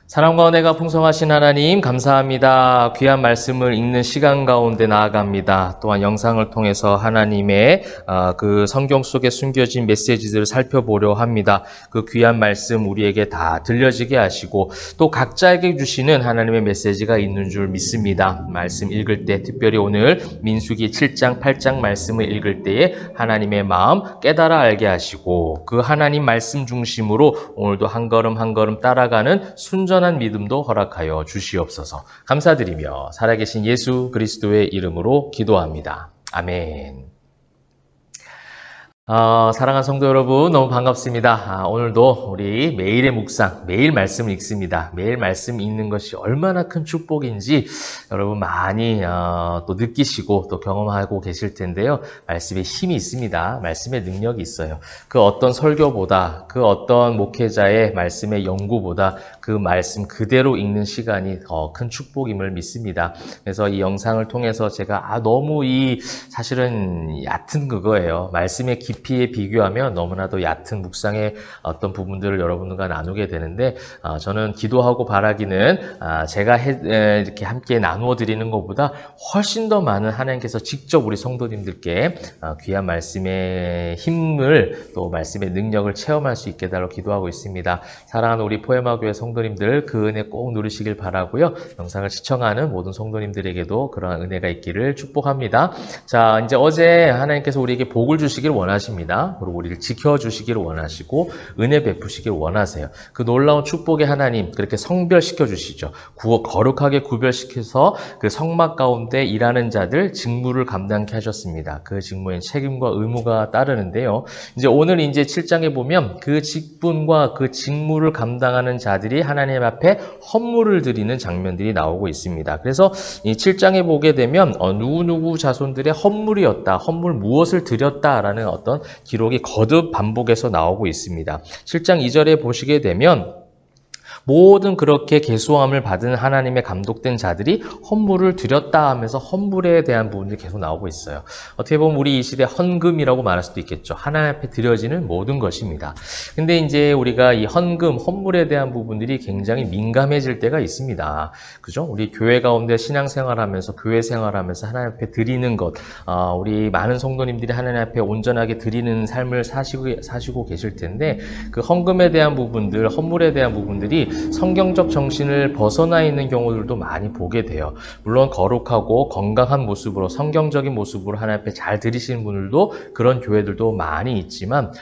사랑과 은혜가 풍성하신 하나님 감사합니다. 귀한 말씀을 읽는 시간 가운데 나아갑니다. 또한 영상을 통해서 하나님의 그 성경 속에 숨겨진 메시지들을 살펴보려 합니다. 그 귀한 말씀 우리에게 다 들려지게 하시고 또 각자에게 주시는 하나님의 메시지가 있는 줄 믿습니다. 말씀 읽을 때 특별히 오늘 민수기 7장 8장 말씀을 읽을 때에 하나님의 마음 깨달아 알게 하시고 그 하나님 말씀 중심으로 오늘도 한 걸음 한 걸음 따라가는 순전한 믿음도 허락하여 주시옵소서. 감사드리며 살아계신 예수 그리스도의 이름으로 기도합니다. 아멘. 사랑하는 성도 여러분, 너무 반갑습니다. 오늘도 우리 매일의 묵상, 매일 말씀을 읽습니다. 매일 말씀 읽는 것이 얼마나 큰 축복인지 여러분 많이 또 느끼시고 또 경험하고 계실 텐데요. 말씀에 힘이 있습니다. 말씀에 능력이 있어요. 그 어떤 설교보다, 그 어떤 목회자의 말씀의 연구보다 그 말씀 그대로 읽는 시간이 더 큰 축복임을 믿습니다. 그래서 이 영상을 통해서 제가 너무 사실은 얕은 그거예요. 말씀의 깊이에 비교하면 너무나도 얕은 묵상의 어떤 부분들을 여러분들과 나누게 되는데 저는 기도하고 바라기는 제가 이렇게 함께 나누어 드리는 것보다 훨씬 더 많은 하나님께서 직접 우리 성도님들께 귀한 말씀의 힘을 또 말씀의 능력을 체험할 수 있게 달라고 기도하고 있습니다. 사랑하는 우리 포에마교회 성도님들 그 은혜 꼭 누리시길 바라고요. 영상을 시청하는 모든 성도님들에게도 그러한 은혜가 있기를 축복합니다. 자, 이제 어제 하나님께서 우리에게 복을 주시길 원하십니다. 그리고 우리를 지켜주시기를 원하시고 은혜 베푸시길 원하세요. 그 놀라운 축복의 하나님 그렇게 성별시켜 주시죠. 거룩하게 구별시켜서 그 성막 가운데 일하는 자들 직무를 감당케 하셨습니다. 그 직무엔 책임과 의무가 따르는데요. 이제 오늘 이제 7장에 보면 그 직분과 그 직무를 감당하는 자들이 하나님 앞에 헌물을 드리는 장면들이 나오고 있습니다. 그래서 이 7장에 보게 되면 누구누구 자손들의 헌물이었다. 헌물 무엇을 드렸다라는 어떤 기록이 거듭 반복해서 나오고 있습니다. 7장 2절에 보시게 되면 모든 그렇게 계수함을 받은 하나님의 감독된 자들이 헌물을 드렸다 하면서 헌물에 대한 부분들이 계속 나오고 있어요. 어떻게 보면 우리 이 시대 헌금이라고 말할 수도 있겠죠. 하나님 앞에 드려지는 모든 것입니다. 근데 이제 우리가 이 헌물에 대한 부분들이 굉장히 민감해질 때가 있습니다. 그죠? 우리 교회 가운데 신앙생활하면서 교회 생활하면서 하나님 앞에 드리는 것, 우리 많은 성도님들이 하나님 앞에 온전하게 드리는 삶을 사시고 계실 텐데 그 헌금에 대한 부분들, 헌물에 대한 부분들이 성경적 정신을 벗어나 있는 경우들도 많이 보게 돼요. 물론 거룩하고 건강한 모습으로 성경적인 모습으로 하나님 앞에 잘 드리시는 분들도 그런 교회들도 많이 있지만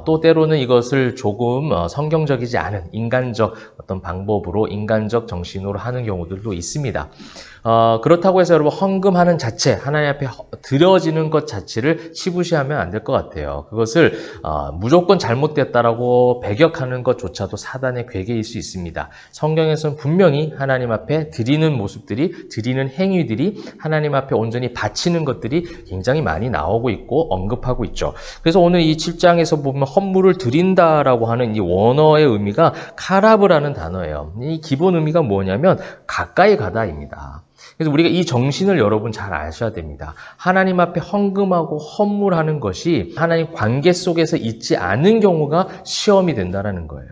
또 때로는 이것을 조금 성경적이지 않은 인간적 어떤 방법으로 인간적 정신으로 하는 경우들도 있습니다. 그렇다고 해서 여러분 헌금하는 자체 하나님 앞에 드려지는 것 자체를 치부시하면 안 될 것 같아요. 그것을 무조건 잘못됐다라고 배격하는 것조차도 사단의 괴계일 수 있습니다. 성경에서는 분명히 하나님 앞에 드리는 모습들이 드리는 행위들이 하나님 앞에 온전히 바치는 것들이 굉장히 많이 나오고 있고 언급하고 있죠. 그래서 오늘 이 7장에서 보면 헌물을 드린다라고 하는 이 원어의 의미가 카라브라는 단어예요. 이 기본 의미가 뭐냐면 가까이 가다입니다. 그래서 우리가 이 정신을 여러분 잘 아셔야 됩니다. 하나님 앞에 헌금하고 헌물하는 것이 하나님 관계 속에서 있지 않은 경우가 시험이 된다는 거예요.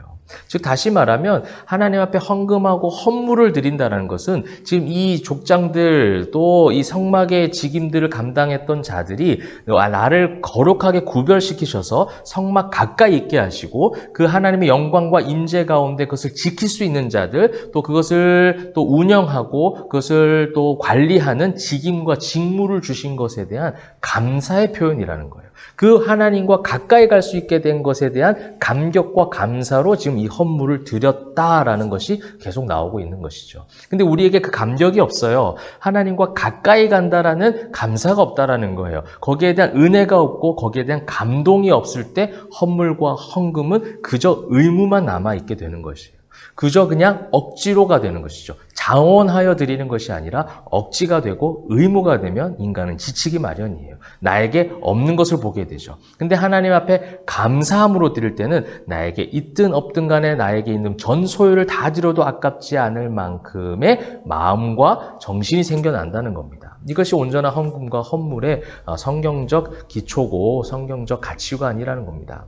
즉 다시 말하면 하나님 앞에 헌금하고 헌물을 드린다는 것은 지금 이 족장들 또 이 성막의 직임들을 감당했던 자들이 나를 거룩하게 구별시키셔서 성막 가까이 있게 하시고 그 하나님의 영광과 임재 가운데 그것을 지킬 수 있는 자들 또 그것을 또 운영하고 그것을 또 관리하는 직임과 직무를 주신 것에 대한 감사의 표현이라는 거예요. 그 하나님과 가까이 갈 수 있게 된 것에 대한 감격과 감사로 지금 이 헌물을 드렸다라는 것이 계속 나오고 있는 것이죠. 근데 우리에게 그 감격이 없어요. 하나님과 가까이 간다라는 감사가 없다라는 거예요. 거기에 대한 은혜가 없고 거기에 대한 감동이 없을 때 헌물과 헌금은 그저 의무만 남아있게 되는 것이에요. 그저 그냥 억지로가 되는 것이죠. 자원하여 드리는 것이 아니라 억지가 되고 의무가 되면 인간은 지치기 마련이에요. 나에게 없는 것을 보게 되죠. 근데 하나님 앞에 감사함으로 드릴 때는 나에게 있든 없든 간에 나에게 있는 전 소유를 다 드려도 아깝지 않을 만큼의 마음과 정신이 생겨난다는 겁니다. 이것이 온전한 헌금과 헌물의 성경적 기초고 성경적 가치관이라는 겁니다.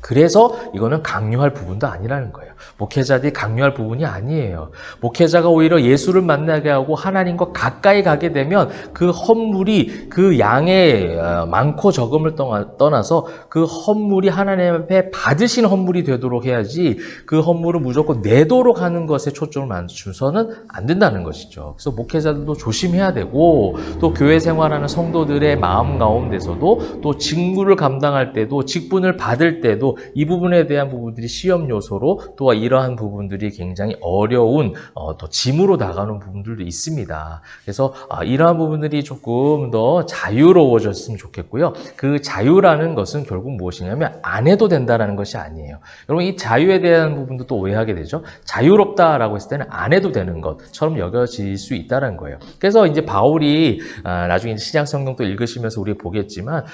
그래서 이거는 강요할 부분도 아니라는 거예요. 목회자들이 강요할 부분이 아니에요. 목회자가 오히려 예수를 만나게 하고 하나님과 가까이 가게 되면 그 헌물이 그 양의 많고 적음을 떠나서 그 헌물이 하나님 앞에 받으신 헌물이 되도록 해야지, 그 헌물을 무조건 내도록 하는 것에 초점을 맞춰서는 안 된다는 것이죠. 그래서 목회자들도 조심해야 되고, 또 교회 생활하는 성도들의 마음 가운데서도 또 직무를 감당할 때도, 직분을 받을 때도 이 부분에 대한 부분들이 시험 요소로, 또 이러한 부분들이 굉장히 어려운 또 짐으로 나가는 부분들도 있습니다. 그래서 이러한 부분들이 조금 더 자유로워졌으면 좋겠고요. 그 자유라는 것은 결국 무엇이냐면 안 해도 된다는 것이 아니에요. 여러분, 이 자유에 대한 부분도 또 오해하게 되죠. 자유롭다라고 했을 때는 안 해도 되는 것처럼 여겨질 수 있다는 거예요. 그래서 이제 바울이 나중에 신약 성경도 읽으시면서 우리 보겠지만,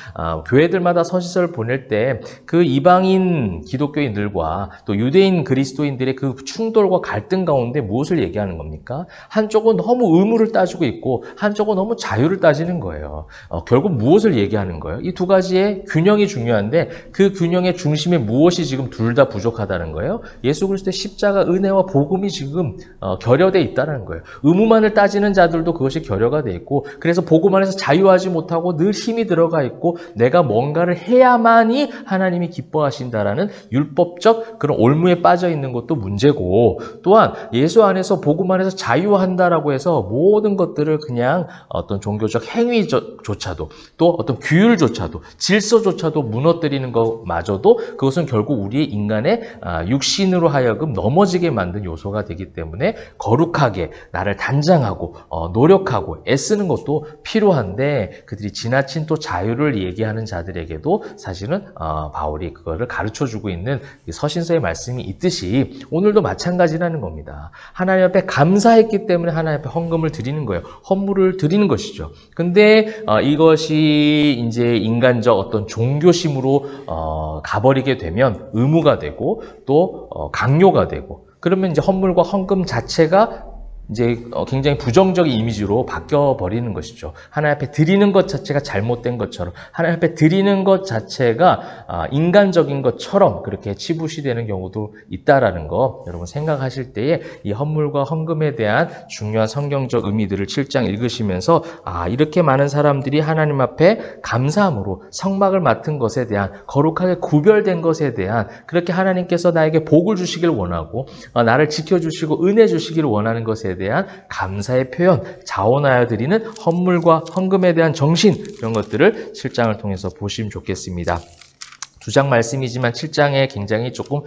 교회들마다 서신서를 보낼 때 그 이방인 기독교인들과 또 유대인 그리스도인들의 그 충돌과 갈등 가운데 무엇을 얘기하는 겁니까? 한쪽은 너무 의무를 따지고 있고 한쪽은 너무 자유를 따지는 거예요. 결국 무엇을 얘기하는 거예요? 이 두 가지의 균형이 중요한데, 그 균형의 중심에 무엇이 지금 둘 다 부족하다는 거예요? 예수 그리스도의 십자가 은혜와 복음이 지금 결여되어 있다는 거예요. 의무만을 따지는 자들도 그것이 결여가 되어 있고, 그래서 복음 안에서 자유하지 못하고 늘 힘이 들어가 있고 내가 뭔가를 해야만이 하나님이 기뻐하신다라는 율법적 그런 올무에 빠져 있는 것도 문제고, 또한 예수 안에서 복음 안에서 자유한다라고 해서 모든 것들을 그냥 어떤 종교적 행위조차도, 또 어떤 규율조차도, 질서조차도 무너뜨리는 것마저도 그것은 결국 우리 인간의 육신으로 하여금 넘어지게 만든 요소가 되기 때문에 거룩하게 나를 단장하고 노력하고 애쓰는 것도 필요한데, 그들이 지나친 또 자유를 얘기하는 자들에게도 사실은 바울이 그거를 가르쳐주고 있는 서신서의 말씀이 있듯이 오늘도 마찬가지라는 겁니다. 하나님 앞에 감사했기 때문에 하나님 앞에 헌금을 드리는 거예요. 헌물을 드리는 것이죠. 근데 이것이 이제 인간적 어떤 종교심으로 가버리게 되면 의무가 되고 또 강요가 되고, 그러면 이제 헌물과 헌금 자체가 이제 굉장히 부정적인 이미지로 바뀌어버리는 것이죠. 하나님 앞에 드리는 것 자체가 잘못된 것처럼, 하나님 앞에 드리는 것 자체가 인간적인 것처럼 그렇게 치부시되는 경우도 있다라는 거 여러분 생각하실 때에 이 헌물과 헌금에 대한 중요한 성경적 의미들을 7장 읽으시면서 이렇게 많은 사람들이 하나님 앞에 감사함으로 성막을 맡은 것에 대한, 거룩하게 구별된 것에 대한, 그렇게 하나님께서 나에게 복을 주시길 원하고 나를 지켜주시고 은혜 주시기를 원하는 것에 대한 감사의 표현, 자원하여 드리는 헌물과 헌금에 대한 정신, 이런 것들을 7장을 통해서 보시면 좋겠습니다. 2장 말씀이지만 7장에 굉장히 조금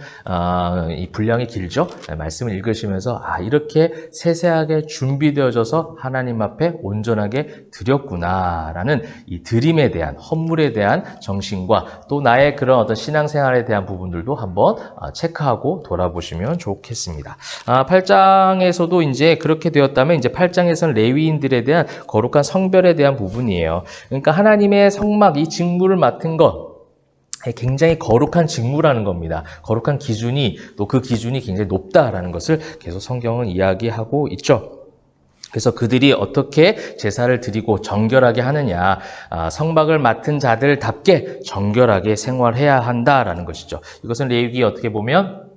이 분량이 길죠. 말씀을 읽으시면서 이렇게 세세하게 준비되어져서 하나님 앞에 온전하게 드렸구나라는 이 드림에 대한, 헌물에 대한 정신과 또 나의 그런 어떤 신앙생활에 대한 부분들도 한번 체크하고 돌아보시면 좋겠습니다. 8장에서도 이제 그렇게 되었다면, 이제 8장에서는 레위인들에 대한 거룩한 성별에 대한 부분이에요. 그러니까 하나님의 성막, 이 직무를 맡은 것, 굉장히 거룩한 직무라는 겁니다. 거룩한 기준이, 또 그 기준이 굉장히 높다라는 것을 계속 성경은 이야기하고 있죠. 그래서 그들이 어떻게 제사를 드리고 정결하게 하느냐, 성막을 맡은 자들답게 정결하게 생활해야 한다라는 것이죠. 이것은 레위기 어떻게 보면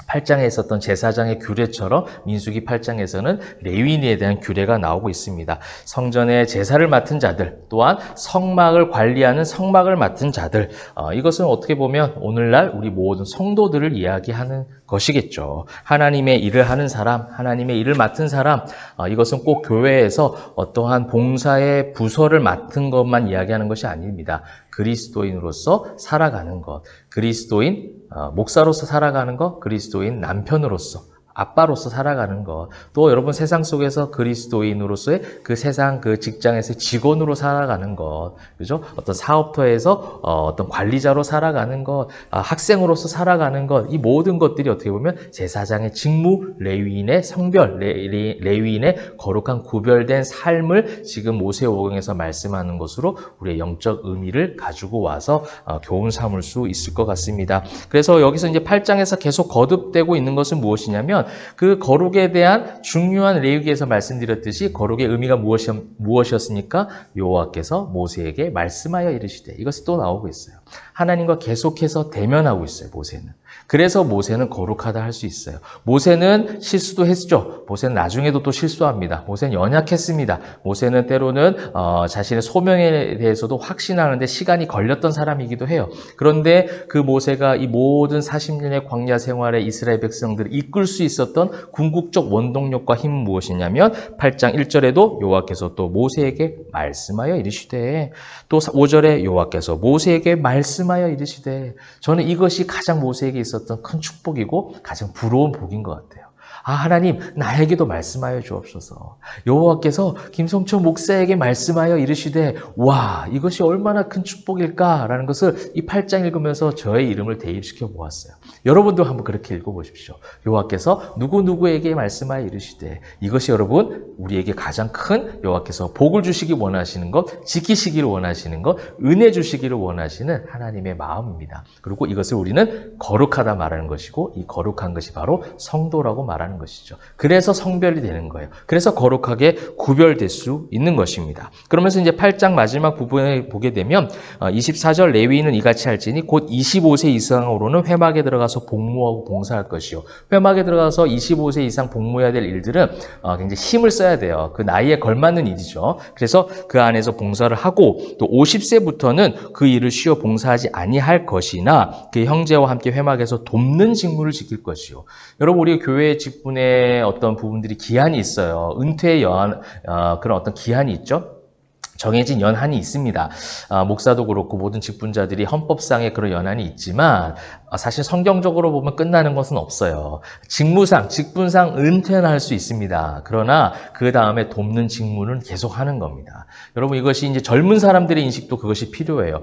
8장에 있었던 제사장의 규례처럼 민수기 8장에서는 레위인에 대한 규례가 나오고 있습니다. 성전의 제사를 맡은 자들, 또한 성막을 관리하는 성막을 맡은 자들, 이것은 어떻게 보면 오늘날 우리 모든 성도들을 이야기하는 것이겠죠. 하나님의 일을 하는 사람, 하나님의 일을 맡은 사람, 이것은 꼭 교회에서 어떠한 봉사의 부서를 맡은 것만 이야기하는 것이 아닙니다. 그리스도인으로서 살아가는 것, 그리스도인 목사로서 살아가는 것, 그리스도인 남편으로서, 아빠로서 살아가는 것, 또 여러분 세상 속에서 그리스도인으로서의 그 세상 그 직장에서 직원으로 살아가는 것, 그죠? 어떤 사업터에서 어떤 관리자로 살아가는 것, 학생으로서 살아가는 것, 이 모든 것들이 어떻게 보면 제사장의 직무, 레위인의 성별, 레위인의 거룩한 구별된 삶을 지금 모세오경에서 말씀하는 것으로 우리의 영적 의미를 가지고 와서 교훈 삼을 수 있을 것 같습니다. 그래서 여기서 이제 8장에서 계속 거듭되고 있는 것은 무엇이냐면, 그 거룩에 대한 중요한 레위기에서 말씀드렸듯이 거룩의 의미가 무엇이었습니까? 여호와께서 모세에게 말씀하여 이르시되, 이것이 또 나오고 있어요. 하나님과 계속해서 대면하고 있어요, 모세는. 그래서 모세는 거룩하다 할 수 있어요. 모세는 실수도 했죠. 모세는 나중에도 또 실수합니다. 모세는 연약했습니다. 모세는 때로는 자신의 소명에 대해서도 확신하는데 시간이 걸렸던 사람이기도 해요. 그런데 그 모세가 이 모든 40년의 광야 생활에 이스라엘 백성들을 이끌 수 있었던 궁극적 원동력과 힘은 무엇이냐면 8장 1절에도 여호와께서 또 모세에게 말씀하여 이르시되, 또 5절에 여호와께서 모세에게 말씀하여 이르시되, 저는 이것이 가장 모세에게 있었던 큰 축복이고 가장 부러운 복인 것 같아요. 하나님, 나에게도 말씀하여 주옵소서. 여호와께서 김성철 목사에게 말씀하여 이르시되, 와, 이것이 얼마나 큰 축복일까라는 것을 이 8장 읽으면서 저의 이름을 대입시켜 보았어요. 여러분도 한번 그렇게 읽어보십시오. 여호와께서 누구누구에게 말씀하여 이르시되, 이것이 여러분 우리에게 가장 큰 여호와께서 복을 주시기 원하시는 것, 지키시기를 원하시는 것, 은혜 주시기를 원하시는 하나님의 마음입니다. 그리고 이것을 우리는 거룩하다 말하는 것이고, 이 거룩한 것이 바로 성도라고 말하는 것이죠. 그래서 성별이 되는 거예요. 그래서 거룩하게 구별될 수 있는 것입니다. 그러면서 이제 8장 마지막 부분에 보게 되면 24절, 레위인은 이같이 할지니 곧 25세 이상으로는 회막에 들어가서 복무하고 봉사할 것이요. 회막에 들어가서 25세 이상 복무해야 될 일들은 굉장히 힘을 써야 돼요. 그 나이에 걸맞는 일이죠. 그래서 그 안에서 봉사를 하고, 또 50세부터는 그 일을 쉬어 봉사하지 아니할 것이나 그 형제와 함께 회막에서 돕는 직무를 지킬 것이요. 여러분, 우리 교회 직분의 어떤 부분들이 기한이 있어요. 은퇴의 그런 어떤 기한이 있죠. 정해진 연한이 있습니다. 목사도 그렇고 모든 직분자들이 헌법상의 그런 연한이 있지만 사실 성경적으로 보면 끝나는 것은 없어요. 직무상, 직분상 은퇴는 할 수 있습니다. 그러나 그 다음에 돕는 직무는 계속 하는 겁니다. 여러분, 이것이 이제 젊은 사람들의 인식도 그것이 필요해요.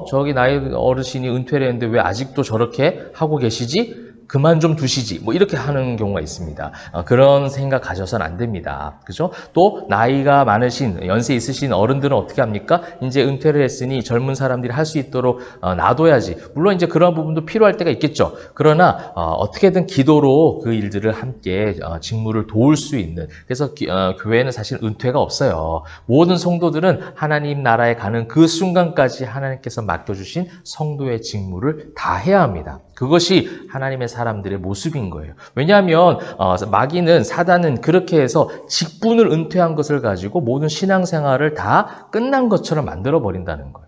저기 나이 어르신이 은퇴를 했는데 왜 아직도 저렇게 하고 계시지? 그만 좀 두시지, 뭐 이렇게 하는 경우가 있습니다. 그런 생각 가져서는 안 됩니다. 그죠? 또 나이가 많으신, 연세 있으신 어른들은 어떻게 합니까? 이제 은퇴를 했으니 젊은 사람들이 할 수 있도록 놔둬야지. 물론 이제 그런 부분도 필요할 때가 있겠죠. 그러나 어떻게든 기도로 그 일들을 함께 직무를 도울 수 있는, 그래서 교회는 사실 은퇴가 없어요. 모든 성도들은 하나님 나라에 가는 그 순간까지 하나님께서 맡겨주신 성도의 직무를 다 해야 합니다. 그것이 하나님의 사람들의 모습인 거예요. 왜냐하면 마귀는, 사단은 그렇게 해서 직분을 은퇴한 것을 가지고 모든 신앙생활을 다 끝난 것처럼 만들어버린다는 거예요.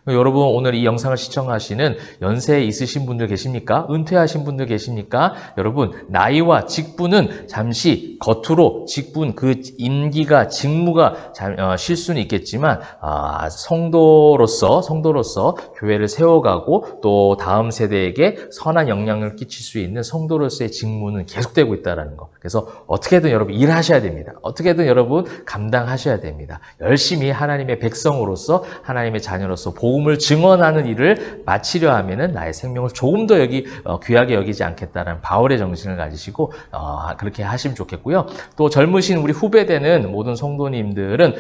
여러분, 오늘 이 영상을 시청하시는 연세에 있으신 분들 계십니까? 은퇴하신 분들 계십니까? 여러분, 나이와 직분은 잠시 겉으로 직분, 그 임기가, 직무가 쉴 수는 있겠지만 성도로서 교회를 세워가고 또 다음 세대에게 선한 영향을 끼칠 수 있는 성도로서의 직무는 계속되고 있다는 거. 그래서 어떻게든 여러분 일하셔야 됩니다. 어떻게든 여러분 감당하셔야 됩니다. 열심히 하나님의 백성으로서, 하나님의 자녀로서 복음을 증언하는 일을 마치려 하면은 나의 생명을 조금 더 귀하게 여기지 않겠다는 바울의 정신을 가지시고 그렇게 하시면 좋겠고요. 또 젊으신 우리 후배되는 모든 성도님들은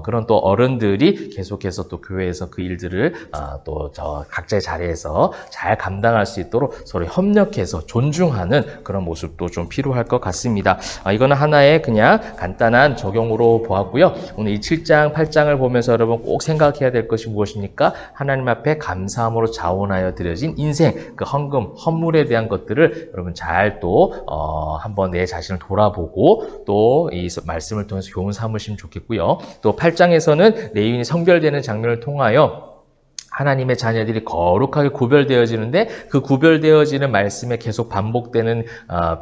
그런 또 어른들이 계속해서 또 교회에서 그 일들을 또 각자의 자리에서 잘 감당할 수 있도록 서로 협력해서 존중하는 그런 모습도 좀 필요할 것 같습니다. 이거는 하나의 그냥 간단한 적용으로 보았고요. 오늘 이 7장, 8장을 보면서 여러분 꼭 생각해야 될 것이 무엇입니까? 하나님 앞에 감사함으로 자원하여 드려진 인생, 그 헌금, 헌물에 대한 것들을 여러분 잘 또 한번 내 자신을 돌아보고 또 이 말씀을 통해서 교훈 삼으시면 좋겠고요. 또 8장에서는 레위인이 성별되는 장면을 통하여 하나님의 자녀들이 거룩하게 구별되어지는데, 그 구별되어지는 말씀에 계속 반복되는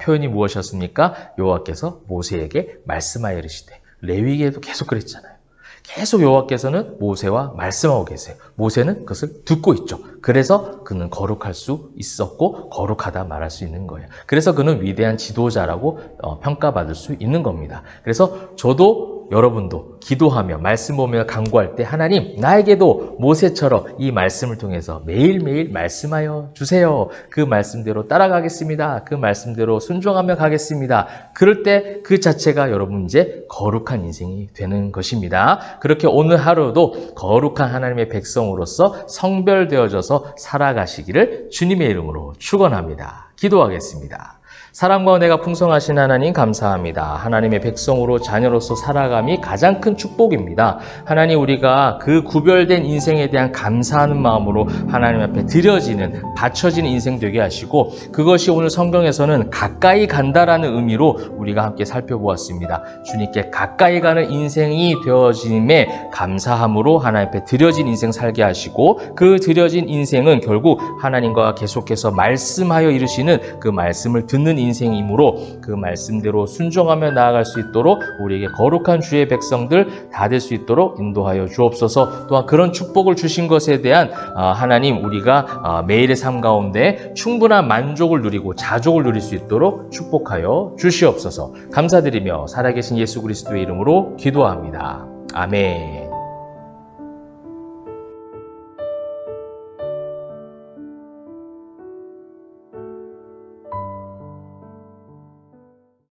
표현이 무엇이었습니까? 여호와께서 모세에게 말씀하여 이르시되, 레위기에도 계속 그랬잖아요. 계속 여호와께서는 모세와 말씀하고 계세요. 모세는 그것을 듣고 있죠. 그래서 그는 거룩할 수 있었고 거룩하다 말할 수 있는 거예요. 그래서 그는 위대한 지도자라고 평가받을 수 있는 겁니다. 그래서 저도 여러분도 기도하며 말씀 보며 간구할 때, 하나님, 나에게도 모세처럼 이 말씀을 통해서 매일매일 말씀하여 주세요. 그 말씀대로 따라가겠습니다. 그 말씀대로 순종하며 가겠습니다. 그럴 때 그 자체가 여러분 이제 거룩한 인생이 되는 것입니다. 그렇게 오늘 하루도 거룩한 하나님의 백성으로서 성별되어져서 살아가시기를 주님의 이름으로 축원합니다. 기도하겠습니다. 사랑과 은혜가 풍성하신 하나님 감사합니다. 하나님의 백성으로 자녀로서 살아감이 가장 큰 축복입니다. 하나님, 우리가 그 구별된 인생에 대한 감사하는 마음으로 하나님 앞에 드려지는, 바쳐지는 인생 되게 하시고, 그것이 오늘 성경에서는 가까이 간다라는 의미로 우리가 함께 살펴보았습니다. 주님께 가까이 가는 인생이 되어짐에 감사함으로 하나님 앞에 드려진 인생 살게 하시고, 그 드려진 인생은 결국 하나님과 계속해서 말씀하여 이루시는 그 말씀을 듣는 인생이므로 그 말씀대로 순종하며 나아갈 수 있도록 우리에게 거룩한 주의 백성들 다 될 수 있도록 인도하여 주옵소서. 또한 그런 축복을 주신 것에 대한 하나님, 우리가 매일의 삶 가운데 충분한 만족을 누리고 자족을 누릴 수 있도록 축복하여 주시옵소서. 감사드리며 살아계신 예수 그리스도의 이름으로 기도합니다. 아멘.